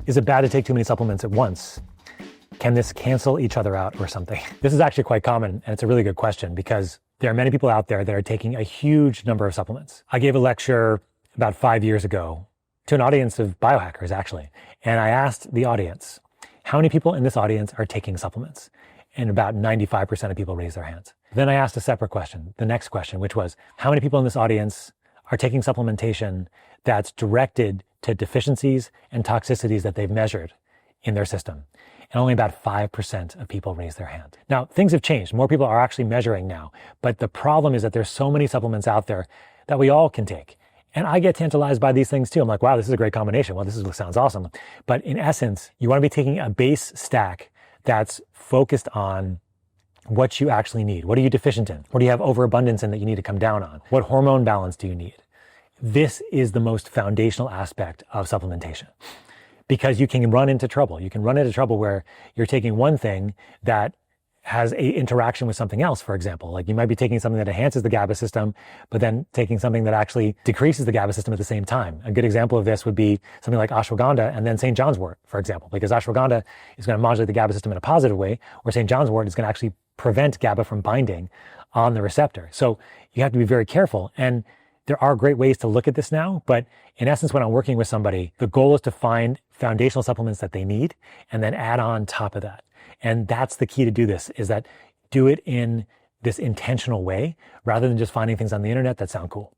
Is it bad to take too many supplements at once? Can this cancel each other out or something? This is actually quite common, and it's a really good question because there are many people out there that are taking a huge number of supplements. I gave a lecture about 5 years ago to an audience of biohackers, actually, and I asked the audience, how many people in this audience are taking supplements? And about 95% of people raised their hands. Then I asked a separate question, the next question, which was, how many people in this audience are taking supplementation that's directed to deficiencies and toxicities that they've measured in their system? And only about 5% of people raised their hand. Now, things have changed. More people are actually measuring now. But the problem is that there's so many supplements out there that we all can take. And I get tantalized by these things too. I'm like, wow, this is a great combination. Well, sounds awesome. But in essence, you want to be taking a base stack that's focused on what you actually need. What are you deficient in? What do you have overabundance in that you need to come down on? What hormone balance do you need? This is the most foundational aspect of supplementation. Because you can run into trouble. You can run into trouble where you're taking one thing that has a interaction with something else, for example. Like you might be taking something that enhances the GABA system, but then taking something that actually decreases the GABA system at the same time. A good example of this would be something like ashwagandha and then St. John's wort, for example, because ashwagandha is going to modulate the GABA system in a positive way, or St. John's wort is going to actually prevent GABA from binding on the receptor. So you have to be very careful. And there are great ways to look at this now, but in essence, when I'm working with somebody, the goal is to find foundational supplements that they need and then add on top of that. And that's the key to do this, is that do it in this intentional way rather than just finding things on the internet that sound cool.